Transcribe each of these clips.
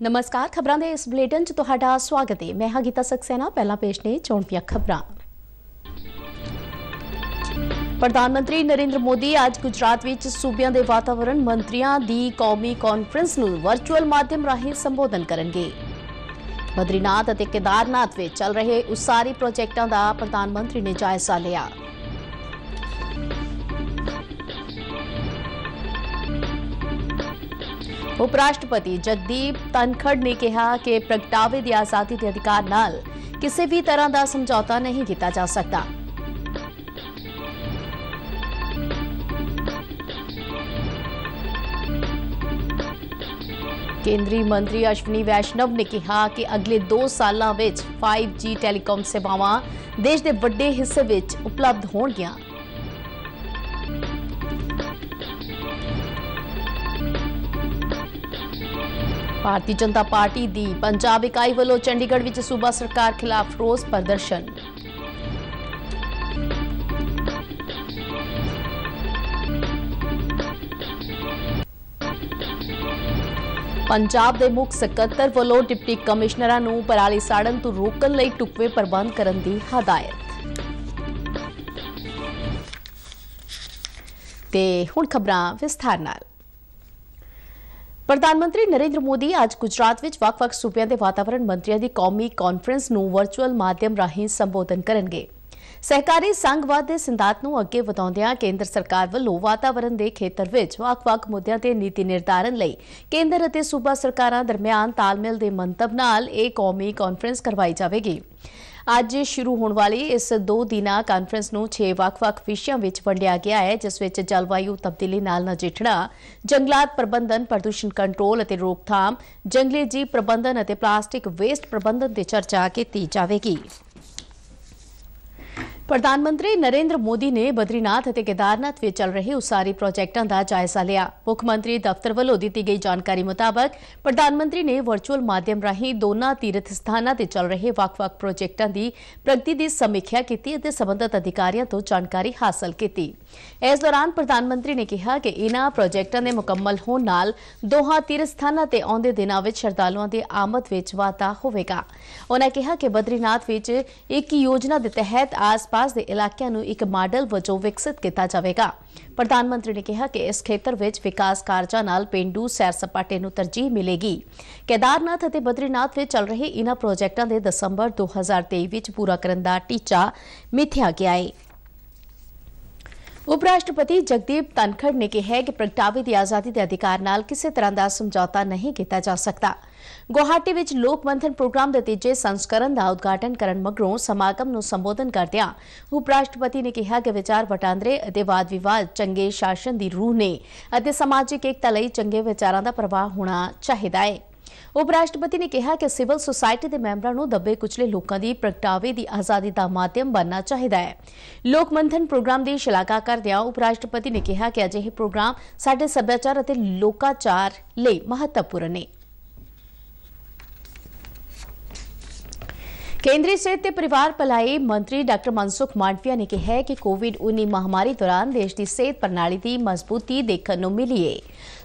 नमस्कार, खबरां दे इस बुलेटिन च तुहाडा स्वागत है। मैं हां गीता सक्सेना। पहला पेश ने चोणपियां खबरां। प्रधानमंत्री नरेंद्र मोदी आज गुजरात विच सूबियां दे वातावरण मंत्रियां दी कौमी कॉन्फ्रेंस नूं वर्चुअल माध्यम राਹੀਂ संबोधन करनगे। बद्रीनाथ अते केदारनाथ विच चल रहे उसारी प्रोजेक्टां दा प्रधानमंत्री ने जायजा लिया। उपराष्ट्रपति जगदीप धनखड़ ने कहा कि प्रगटावे की आजादी के अधिकार नाल किसी भी तरह का समझौता नहीं किया जा सकता। केंद्रीय मंत्री अश्विनी वैष्णव ने कहा कि अगले 2 सालों में 5G टेलीकॉम सेवावां देश के बड़े हिस्से में उपलब्ध होणगियां। भारतीय जनता पार्टी दी पंजाब इकाई वालों चंडीगढ़ विच सूबा सरकार खिलाफ रोस प्रदर्शन। पंजाब दे मुख सकत्तर वालों डिप्टी कमिश्नरां नूं पराली साड़न तों रोकण लई ढुकवे प्रबंध करन दी हदायत। ते हुण खबरां विस्तार नाल। प्रधानमंत्री नरेंद्र मोदी आज गुजरात विच वख-वख सूबियां दे वातावरण मंत्रियों की कौमी कॉन्फ्रेंस नूं वर्चुअल माध्यम राਹੀਂ संबोधन करनगे। सहकारी संघवाद दे सिद्धांत नूं अगे वधाउंदिआं केंद्र सरकार वल्लों वातावरण दे खेतर विच वख-वख मुद्दिआं ते नीति निर्धारण लई केंद्र अते सूबा सरकारां दरमियान तालमेल दे मंतव नाल इह कौमी कॉन्फ्रेंस करवाई जावेगी। ਅੱਜ शुरू होने वाली इस 2 दिना कानफ्रेंस ਨੂੰ 6 ਵੱਖ-ਵੱਖ ਵਿਸ਼ਿਆਂ ਵਿੱਚ ਵੰਡਿਆ ਗਿਆ ਹੈ, ਜਿਸ ਵਿੱਚ ਜਲਵਾਯੂ ਤਬਦੀਲੀ ਨਾਲ ਨਜਿੱਠਣਾ, ਜੰਗਲਾਤ ਪ੍ਰਬੰਧਨ, ਪ੍ਰਦੂਸ਼ਣ ਕੰਟਰੋਲ ਅਤੇ ਰੋਕਥਾਮ, ਜੰਗਲੀ ਜੀਵ ਪ੍ਰਬੰਧਨ ਅਤੇ ਪਲਾਸਟਿਕ ਵੇਸਟ ਪ੍ਰਬੰਧਨ ਤੇ ਚਰਚਾ ਕੀਤੀ ਜਾਵੇਗੀ। प्रधानमंत्री नरेंद्र मोदी ने बद्रीनाथ और केदारनाथ में चल रहे उसारी प्रोजेक्टों का जायजा लिया। मुख्यमंत्री दफ्तर वालों दी गई जानकारी मुताबक प्रधानमंत्री ने वर्चुअल माध्यम राਹੀਂ दोनों तीर्थ स्थानों से चल रहे वख-वख प्रोजेक्टों की प्रगति की समीक्षा की और संबंधित अधिकारियों तो जानकारी हासिल की। इस दौरान प्रधानमंत्री ने कहा कि इन्होंने प्रोजेक्टों के मुकम्मल होने नाल दोहां तीर्थ स्थानों से आउंदे दिनों में श्रद्धालुओं की आमद में वाधा होवेगा। उन्होंने कहा कि बद्रीनाथ विच एक योजना के तहत आस पास के इलाकों को एक मॉडल वजों विकसित किया जाएगा। प्रधानमंत्री ने कहा कि इस खेतर विच विकास कार्यों नाल पेंडू सैर सपाटे को तरजीह मिलेगी। केदारनाथ और बद्रीनाथ में चल रहे इन्होंने प्रोजेक्टों के दिसंबर 2023 में पूरा करने का टीचा मिथ्या गया है। उपराष्ट्रपति जगदीप धनखड़ ने कहा कि प्रगटावे की आजादी के अधिकार नाल किसी तरह का समझौता नहीं किया जा सकता। गुवाहाटी विच लोक मंथन प्रोग्राम के तीजे संस्करण का उद्घाटन करन मगरों समागम नूं संबोधन करदिआं उपराष्ट्रपति ने कहा कि विचार वटांदरे अते वाद विवाद चंगे शासन की रूह ने अते समाजिक एकता लई चंगे विचारां दा प्रवाह होना चाहिदा है। उपराष्ट्रपति ने कहा कि सिविल सोसायटी के मैंबरां नूं दबे कुचले लोकां दी प्रगटावे की आजादी का माध्यम बनना चाहिदा है। लोक मंथन प्रोग्राम की शलाघा करदिआं उपराष्ट्रपति ने कहा कि अजिहे प्रोग्राम साडे सभ्याचार अते लोकाचार लई महत्वपूर्ण है। केंद्रीय सेहत ते परिवार भलाई मंत्री डॉक्टर मनसुख मांडविया ने कहा है कि कोविड-19 महामारी दौरान देश की सेहत प्रणाली की मजबूती देखने को मिली है।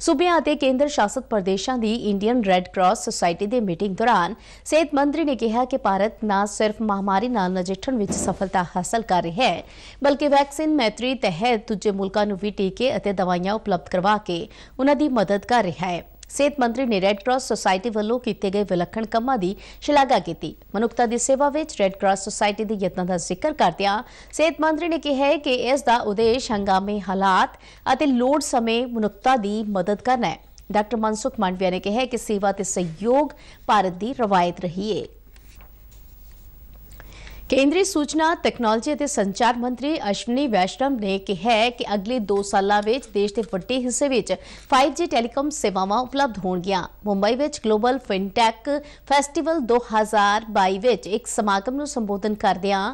सूबियां अते केंद्र शासित प्रदेशों की इंडियन रैड क्रॉस सोसायटी की मीटिंग दौरान सेहत मंत्री ने कहा कि भारत न सिर्फ महामारी नाल नजिठण विच सफलता हासिल कर रहा है, बल्कि वैक्सीन मैत्री तहत दूजे मुल्कां नूं भी टीके अते दवाइयां उपलब्ध करवा के उन्हां दी मदद कर रहा है। सेहत मंत्री ने रैड क्रॉस सोसायटी वालों किए गए विलखण कामां की शलाघा की। मनुखता की सेवा विच रैड क्रॉस सोसायटी के यत्नां का जिक्र करदिआं सेहत मंत्री ने कहा है कि इसका उद्देश्य हंगामी हालात अते लोड़ समय मनुखता की मदद करना है। डॉक्टर मनसुख मांडविया ने कहा कि सेवा ते सहयोग भारत की रवायत रही है। केंद्रीय सूचना तकनोलॉजी और संचार मंत्री अश्विनी वैष्णव ने कहा है कि अगले 2 सालों में देश के बड़े हिस्से में 5G टेलीकॉम सेवावां उपलब्ध होणगियां। मुंबई में ग्लोबल फिनटेक फेस्टिवल 2022 विच एक समागम नूं संबोधन करदिआं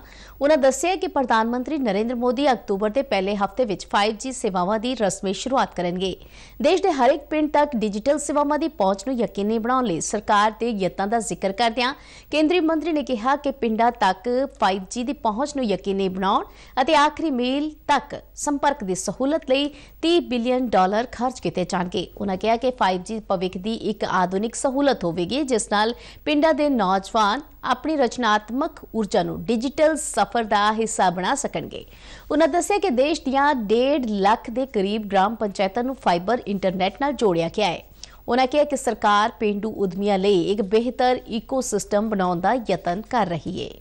उन्होंने दस्सिआ कि प्रधानमंत्री नरेंद्र मोदी अक्तूबर के पहले हफ्ते में 5G सेवावां की रस्मी शुरुआत करेंगे। देश के हर एक पिंड तक डिजिटल सेवावां की पहुंच नूं यकीनी बनाउण लई सरकार के यत्नां का जिक्र करदिआं केंद्रीय मंत्री ने कहा कि पिंडां तक 5G ਦੀ ਪਹੁੰਚ ਨੂੰ ਯਕੀਨੀ ਬਣਾਉਣ ਅਤੇ ਆਖਰੀ ਮੀਲ ਤੱਕ ਸੰਪਰਕ ਦੀ ਸਹੂਲਤ ਲਈ $30 ਬਿਲੀਅਨ ਖਰਚ ਕੀਤੇ ਜਾਣਗੇ। ਉਨ੍ਹਾਂ ਕਿਹਾ ਕਿ 5G ਭਵਿੱਖ ਦੀ ਇੱਕ ਆਧੁਨਿਕ ਸਹੂਲਤ ਹੋਵੇਗੀ ਜਿਸ ਨਾਲ ਪਿੰਡਾਂ ਦੇ ਨੌਜਵਾਨ ਆਪਣੀ ਰਚਨਾਤਮਕ ਊਰਜਾ ਨੂੰ ਡਿਜੀਟਲ ਸਫ਼ਰ ਦਾ ਹਿੱਸਾ ਬਣਾ ਸਕਣਗੇ। ਉਨ੍ਹਾਂ ਦੱਸਿਆ ਕਿ ਦੇਸ਼ ਦੀਆਂ 1.5 ਲੱਖ ਦੇ ਕਰੀਬ ਗ੍ਰਾਮ ਪੰਚਾਇਤਾਂ ਨੂੰ ਫਾਈਬਰ ਇੰਟਰਨੈਟ ਨਾਲ ਜੋੜਿਆ ਗਿਆ ਹੈ। उन्होंने कहा कि सरकार पेंडू उद्यमियों लिए एक बेहतर इकोसिस्टम बनाने का यतन कर रही है।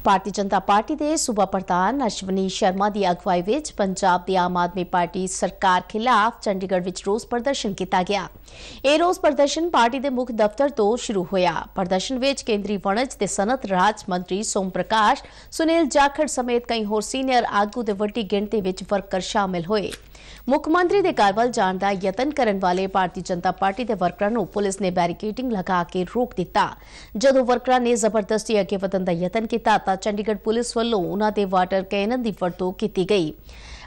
भारतीय जनता पार्टी के सूबा प्रधान अश्विनी शर्मा की अगवाई विच पंजाब की आम आदमी पार्टी सरकार खिलाफ चंडीगढ़ विच रोस प्रदर्शन किया गया। यह रोस प्रदर्शन पार्टी के मुख्य दफ्तर तो शुरू होया। प्रदर्शन विच केंद्रीय वणज ते सनत राज मंत्री सोम प्रकाश, सुनील जाखड़ समेत कई होर सीनियर आगू ते वड्डी गिणती विच वर्कर शामिल होए। मुख्यमंत्री के घर वल जाण दा यतन करन वाले भारतीय जनता पार्टी के वर्करां नूं पुलिस ने बैरीकेडिंग लगा के रोक दिता। जदों वर्करां ने जबरदस्ती अगे वधण दा यतन किया तां चंडीगढ़ पुलिस वल्लों उन्हां दे वाटर कैनन की वरतों की गई।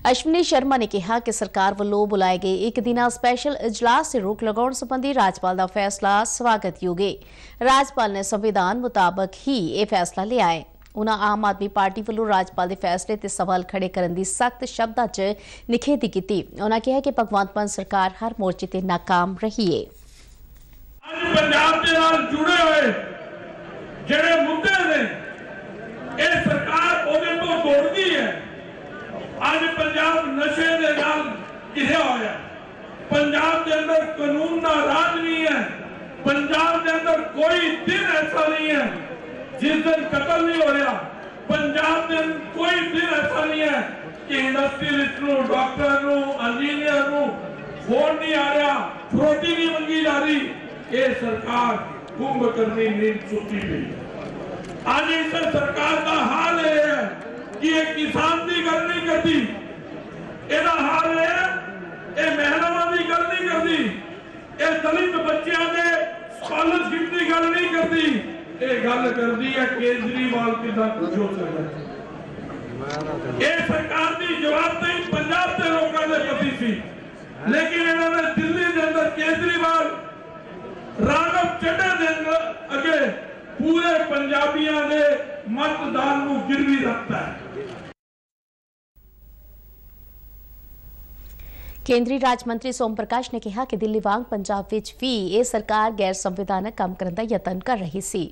अश्विनी शर्मा ने कहा कि सरकार वल्लों बुलाए गए एक दिना स्पैशल इजलास से रोक लगाउण संबंधी राज्यपाल का फैसला स्वागतयोग है। राज्यपाल ने संविधान मुताबक ही यह फैसला लिया है। उन्होंने आम आदमी पार्टी वालों राज्यपाल के फैसले ते सवाल खड़े करने की सख्त शब्दों च निखेधी की। उन्होंने कहा कि भगवंत मान सरकार हर मोर्चे ते नाकाम रही है। पंजाब के नाल जुड़े हुए जिहड़े मुद्दे ने ये सरकार ओदे तो तोड़दी है। आज पंजाब नशे दे नाल घिरिया होया। पंजाब के अंदर कानून का राज नहीं है। पंजाब के अंदर कोई दिन ऐसा नहीं है जिस दिन कत्ल नहीं हो रहा। पंजाब के अंदर कोई दिन ऐसा नहीं है कि इंडस्ट्रियलिस्ट नूं, डॉक्टर नूं, इंजीनियर नूं फोन नहीं आ रहा, फरोती नहीं मंगी जा रही। ये सरकार कुंभ करनी नींद सुती हुई। आज इस सरकार का हाल यह है कि ये किसान की गल नहीं करती, ਇਹਦਾ हाल है ये महिलावां की गल नहीं करती, ये दलित बच्चों के स्कॉलरशिप की गल नहीं करती, ये गल करती है केजरीवाल किदा कुछ हो सकता है। ये सरकार की जवाबदेही पंजाब के लोगों के प्रति थी, लेकिन इन्होंने दिल्ली के अंदर केजरीवाल राघव चड्ढा के अगे पूरे पंजाबियों के मतदान को गिरवी रखता है। केंद्रीय राज मंत्री सोम प्रकाश ने कहा कि दिल्ली वांग पंजाब विच भी ये सरकार गैर संविधानक काम करने का यतन कर रही सी।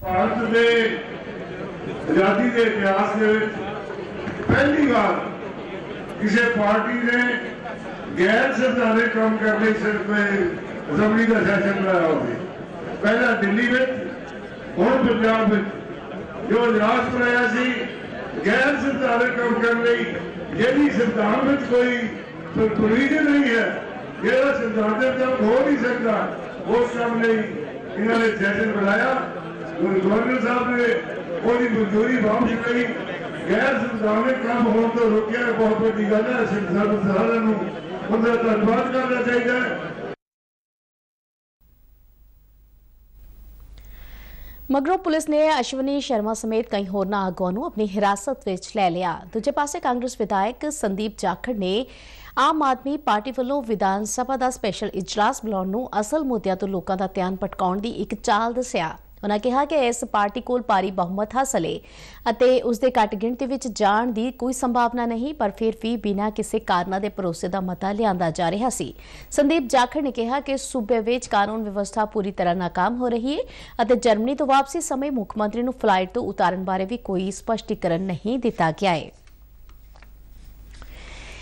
भारत के आजादी के इतिहास पहली बार किसी पार्टी ने गैर संवैधानिक काम करने सिर्फ असम्बली का सैशन बनाया होगी। पहला दिल्ली में, हुण पंजाब में जो इजलास बनाया सी गैर संवैधानिक काम करने यदि संविधान में कोई प्रोविजन नहीं है, यह संविधान काम हो नहीं सकता, उस काम नहीं इन्होंने सैशन बनाया। गवर्नर साहब ने वो मंजूरी वापस करी। गैर संविधानिक काम होने तो रोकिया बहुत बड़ी गल है। संविधान उनका धन्यवाद करना चाहिए। मगरों पुलिस ने अश्विनी शर्मा समेत कई होरना आगुआं नूं अपनी हिरासत विच लै लिया। दूजे पासे कांग्रेस विधायक संदीप जाखड़ ने आम आदमी पार्टी वालों विधान सभा का स्पैशल इजलास बुलाउण नूं असल मुद्दਿਆਂ ਤੋਂ लोगों का ध्यान भटकाउण दी एक चाल दस्सिया। उन्होंने कहा कि इस पार्टी कोल भारी बहुमत हासिल है और उसके घट गिणती विच जाण दी कोई संभावना नहीं, पर फिर भी बिना किसी कारणा के भरोसे का मता लिया जा रहा सी। संदीप जाखड़ ने कहा कि सूबे विच कानून व्यवस्था पूरी तरह नाकाम हो रही है और जर्मनी तो वापसी समय मुख्यमंत्री नूं फ्लाइट तो उतारन बारे भी कोई स्पष्टीकरण नहीं दिता गया है।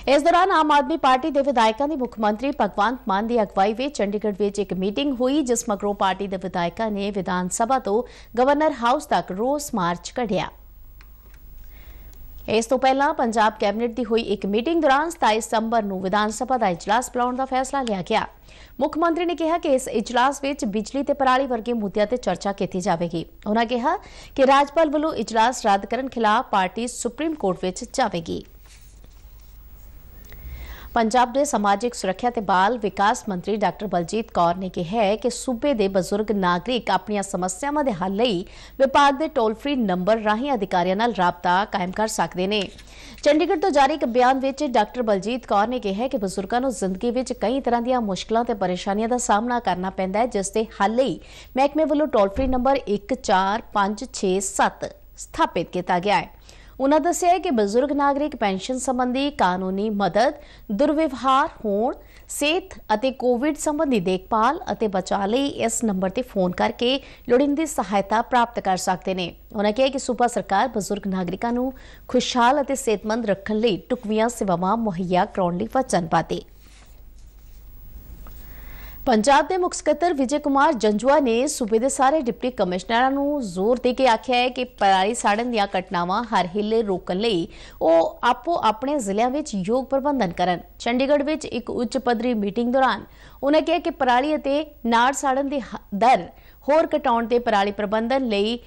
इस दौरान आम आदमी पार्टी के विधायकों की मुख्यमंत्री भगवंत मान की अगवाई में चंडीगढ़ में एक मीटिंग हुई, जिस मगरों पार्टी के विधायकों ने विधान सभा तो गवर्नर हाउस तक रोस मार्च कढ़िया। इस तो पहला पंजाब कैबिनेट की हुई एक मीटिंग दौरान 27 सितंबर को विधान सभा का इजलास बुलाने का फैसला लिया गया। मुख्यमंत्री ने कहा कि इस इजलास में बिजली ते पराली वर्गे मुद्दों पर चर्चा की जाएगी। उन्होंने कहा कि राज्यपाल वालों इजलास रद्द करने खिलाफ पार्टी सुप्रीम कोर्ट में जाएगी। पंजाब के समाजिक सुरक्षा ते बाल विकास मंत्री डॉक्टर बलजीत कौर ने कहा है कि सूबे के बजुर्ग नागरिक अपनी समस्यावां दे हल लई विभाग के टोल फ्री नंबर राਹੀਂ अधिकारियों नाल राबता कायम कर सकते हैं। चंडीगढ़ तो जारी एक बयान में डॉक्टर बलजीत कौर ने कहा है कि बजुर्गों को जिंदगी में कई तरह दी मुश्किलों ते परेशानियों का सामना करना पैंदा है, जिस दे हल लई महकमे वालों टोल फ्री नंबर 14567 स्थापित किया गया है। उन्होंने दस्सिया है कि बजुर्ग नागरिक पेंशन संबंधी कानूनी मदद, दुर्व्यवहार होण, सेहत अते कोविड संबंधी देखभाल अते बचाव लई इस नंबर ते फोन करके लोड़ींदी सहायता प्राप्त कर सकते हैं। उन्होंने कहा कि सूबा सरकार बजुर्ग नागरिकों को खुशहाल अते सेहतमंद रखने लई ढुकवीआं सेवावां मुहैया कराउण लई वचनबद्ध है। पंजाब के मुख सकत्तर विजय कुमार जंजुआ ने सूबे के सारे डिप्टी कमिश्नरां नूं जोर दे के आख्या है कि पराली साड़न दीआं घटनावां हर हीले रोकण लई ओह आपो अपने जिलिਆਂ ਵਿੱਚ योग प्रबंधन करन। चंडीगढ़ ਵਿੱਚ एक उच्च पद्धरी मीटिंग दौरान उन्होंने कहा कि पराली ਅਤੇ नाड़ साड़न ਦੀ दर होर घटाउण ते पराली प्रबंधन लई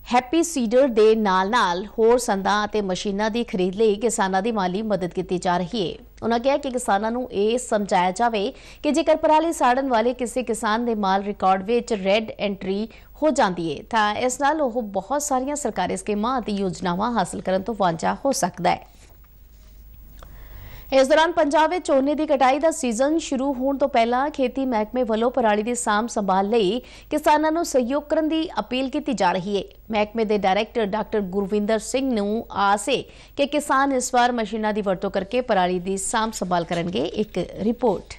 हैप्पी सीडर दे नाल होर संदां ਅਤੇ मशीनां ਦੀ खरीद ਲਈ किसानां ਦੀ माली मदद की जा रही है। उन्होंने कहा कि किसानों को यह समझाया जाए कि जेकर पराली साड़न वाले किसी किसान के माल रिकॉर्ड में रेड एंट्री हो जाती है तो इस नाल वो बहुत सारिया सरकारी स्कीमां और योजनावां हासिल करने तो वांझा हो सकता है। इस दौरान पंजाब में झोने की कटाई का सीजन शुरू होने तो पहला खेती महकमे वालों पराली की साम संभाल लई किसानों को सहयोग करने की अपील की जा रही है। महकमे के डायरैक्टर डॉक्टर गुरविंदर सिंह नूं आस है कि किसान इस बार मशीनों की वरतों करके पराली की साम संभाल करेंगे। एक रिपोर्ट।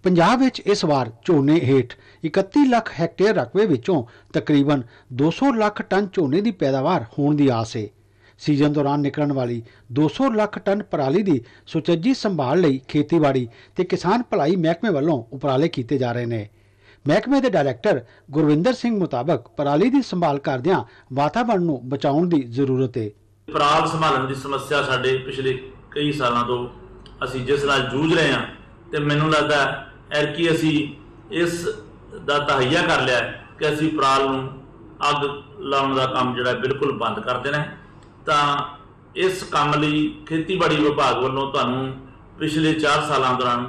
पंजाब विच इस बार झोने हेठ 31 लाख हैक्टेयर रकबे विचों तकरीबन 200 लाख टन झोने की पैदावार होने की आस है। सीजन दौरान निकलण वाली 200 लाख टन पराली की सुचੱਜੀ संभाल लई खेतीबाड़ी ते किसान भलाई महकमे वालों उपराले किए जा रहे हैं। महकमे के डायरैक्टर गुरविंदर सिंह मुताबक पराली की संभाल करदिआं वातावरण नूं बचाउण की जरूरत है। पराल संभालण की समस्या साडे पिछले कई सालों तो असीं जिस नाल जूझ रहे हैं ते मैनूं लगदा एरकी असीं इस दा तहैया कर लिया कि असीं पराल नूं अग लाउण दा काम जिहड़ा बिल्कुल बंद कर देना। ਤਾਂ इस काम ਲਈ खेतीबाड़ी विभाग ਵੱਲੋਂ ਤੁਹਾਨੂੰ पिछले 4 ਸਾਲਾਂ ਦੌਰਾਨ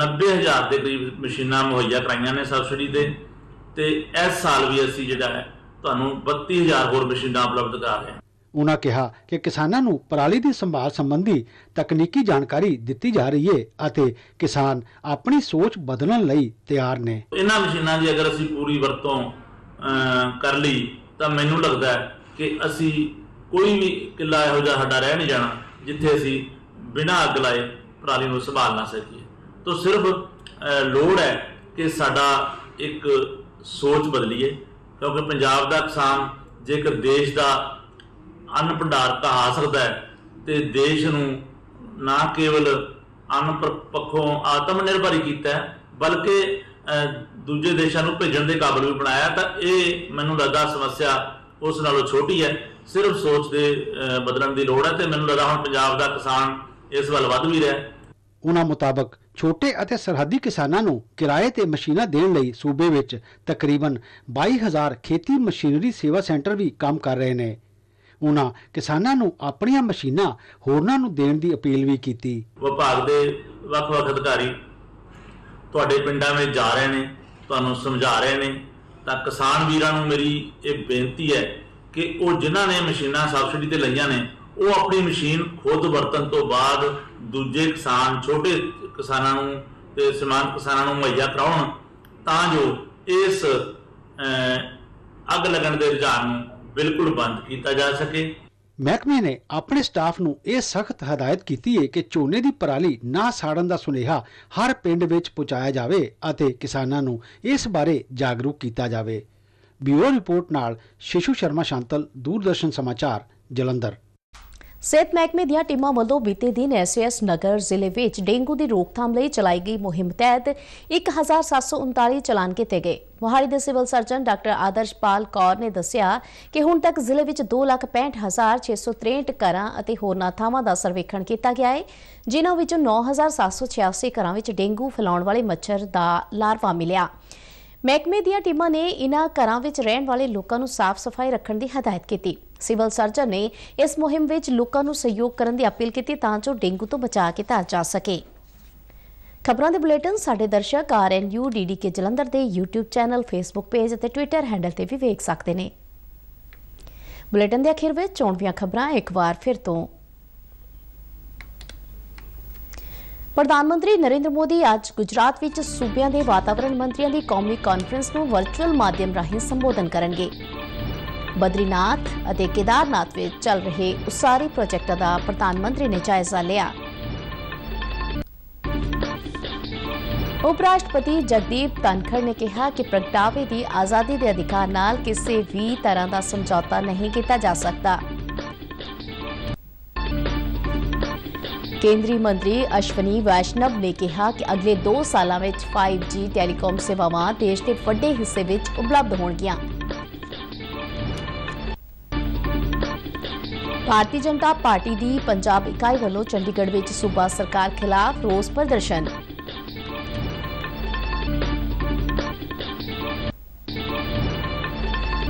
90,000 ਦੇ ਕਰੀਬ ਮਸ਼ੀਨਾਂ ਮੁਹੱਈਆ ਕਰਾਈਆਂ ਨੇ ਸਬਸਿਡੀ ਤੇ ਇਸ ਸਾਲ ਵੀ ਅਸੀਂ ਜਿਹੜਾ ਹੈ ਤੁਹਾਨੂੰ 32,000 ਹੋਰ ਮਸ਼ੀਨਾਂ ਉਪਲਬਧ ਕਰਾ ਰਹੇ ਹਾਂ। उन्होंने कहा कि किसानों को पराली की संभाल संबंधी तकनीकी जानकारी दी जा रही है और किसान अपनी सोच बदलने लई तैयार ने। इन्हां मशीनां दी अगर ਅਸੀਂ पूरी ਵਰਤੋਂ कर ਲਈ ਤਾਂ ਮੈਨੂੰ ਲੱਗਦਾ ਹੈ ਕਿ ਅਸੀਂ कोई भी किला इहो जिहा साडा रह नहीं जाना जिथे असी बिना अग लाए पराली नूं संभाल ना सकीए। तो सिर्फ लोड़ है कि साडा एक सोच बदलीए, क्योंकि पंजाब दा किसान जेकर देश दा अन्न भंडार कहा सकता है तो देश नूं ना केवल अन्न पक्षों आत्मनिर्भर ही कीता है बल्कि दूजे देशों नूं भेजण दे काबिल भी बनाया। तो ये मैनूं लगदा समस्या उस नालों छोटी है, सिर्फ सोच के बदलने की लोड़ है। तो मैनूं लगदा हुण पंजाब दा किसान इस वल वध भी रहा। उन्हां मुताबक छोटे और सरहदी किसानों को किराए ते मशीनां देण लई सूबे विच तकरीबन 22,000 खेती मशीनरी सेवा सेंटर भी काम कर रहे हैं। उन्हां किसानों को अपनियां मशीनां होरनां नूं देण दी अपील भी की। विभाग के वख-वख अधिकारी तुहाडे पिंडां में जा रहे हैं, तुहानूं समझा रहे हैं। तो किसान वीरां नूं मेरी एक बेनती है कि वो जिन्हां ने मशीनां सबसिडी ते लईआं ने वो अपनी मशीन खुद वरतन तो बाद दूजे किसान छोटे किसानां नूं ते सीमांत किसानां नूं मुहैया कराउण तां जो इस अग लगण दे रुझान नूं बिल्कुल बंद किया जा सके। महकमे ने अपने स्टाफ नूं यह सख्त हदायत की है कि झोने की पराली ना साड़न का सुनेहा हर पिंड विच पहुंचाया जाए और किसानों नूं इस बारे जागरूक किया जाए। ब्यूरो रिपोर्ट नाल शिशु शर्मा शांतल, दूरदर्शन समाचार, जलंधर। सेहत महकमे ਦੀਆਂ ਟੀਮਾਂ ਵੱਲੋਂ ਬੀਤੇ ਦਿਨ ਐਸਏਐਸ ਨਗਰ ਜ਼ਿਲ੍ਹੇ ਵਿੱਚ ਡੇਂਗੂ ਦੀ ਰੋਕਥਾਮ ਲਈ ਚਲਾਈ ਗਈ ਮੁਹਿੰਮ ਤਹਿਤ 1739 ਚਲਾਨ ਕੀਤੇ ਗਏ। ਮੋਹਾਲੀ ਦੇ civil surgeon doctor Adarshpal Kaur ਨੇ ਦੱਸਿਆ ਕਿ ਹੁਣ ਤੱਕ ਜ਼ਿਲ੍ਹੇ ਵਿੱਚ 2,65,663 ਘਰਾਂ ਅਤੇ ਹੋਰਨਾਂ ਥਾਵਾਂ ਦਾ ਸਰਵੇਖਣ ਕੀਤਾ ਗਿਆ ਹੈ, ਜਿਨ੍ਹਾਂ ਵਿੱਚੋਂ 9,786 ਘਰਾਂ ਵਿੱਚ ਡੇਂਗੂ ਫੈਲਾਉਣ ਵਾਲੇ ਮੱਛਰ ਦਾ ਲਾਰਵਾ ਮਿਲਿਆ। महकमे ਦੀਆਂ ਟੀਮਾਂ ਨੇ ਇਨ੍ਹਾਂ ਘਰਾਂ ਵਿੱਚ ਰਹਿਣ ਵਾਲੇ ਲੋਕਾਂ ਨੂੰ ਸਾਫ਼ ਸਫਾਈ ਰੱਖਣ ਦੀ ਹਦਾਇਤ ਕੀਤੀ। ਸਿਵਲ ਸਰਜਨ ਨੇ ਇਸ ਮੁਹਿੰਮ ਵਿੱਚ ਲੋਕਾਂ ਨੂੰ ਸਹਿਯੋਗ ਕਰਨ ਦੀ ਅਪੀਲ ਕੀਤੀ ਤਾਂ ਜੋ ਡੇਂਗੂ ਤੋਂ ਬਚਾਅ ਕੀਤਾ ਜਾ ਸਕੇ। ਖਬਰਾਂ ਦੇ ਬੁਲੇਟਿਨ ਸਾਡੇ ਦਰਸ਼ਕ RNU DDK ਜਲੰਧਰ ਦੇ YouTube ਚੈਨਲ, Facebook ਪੇਜ ਅਤੇ Twitter ਹੈਂਡਲ ਤੇ ਵੀ ਵੇਖ ਸਕਦੇ ਨੇ। ਬੁਲੇਟਿਨ ਦੇ ਅਖੀਰ ਵਿੱਚ ਚੋਣਵੀਆਂ ਖਬਰਾਂ ਇੱਕ ਵਾਰ ਫਿਰ ਤੋਂ। प्रधानमंत्री नरेंद्र मोदी आज गुजरात विच सूबियां दे वातावरण मंत्रियों की कौमी कॉन्फ्रेंस को वर्चुअल माध्यम राਹੀਂ संबोधन करेंगे। बद्रीनाथ और केदारनाथ में चल रहे उसारी प्रोजेक्टों का प्रधानमंत्री ने जायजा लिया। उपराष्ट्रपति जगदीप धनखड़ ने कहा कि प्रगटावे की आज़ादी के अधिकार नाल किसी भी तरह का समझौता नहीं किया जा सकता। केंद्रीय मंत्री अश्विनी वैष्णव ने कहा कि अगले 2 सालों में 5G टैलीकॉम सेवावां देश के वड्डे हिस्से में उपलब्ध होणगियां। भारतीय जनता पार्टी की पंजाब इकाई वालों चंडीगढ़ में सूबा सरकार खिलाफ रोस प्रदर्शन।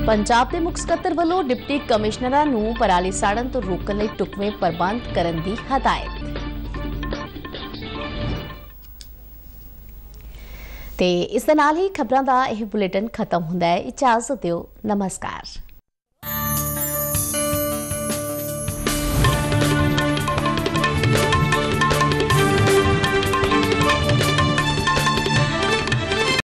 पंजाब के मुख सकत्तर वालों डिप्टी कमिश्नरां नूं पराली साड़न तो रोकण लई ढुकवें प्रबंध करन दी हदायत। ते इस दे नाल ही खबरां दा यह बुलेटिन खत्म हुंदा है। इजाजत दिओ, नमस्कार।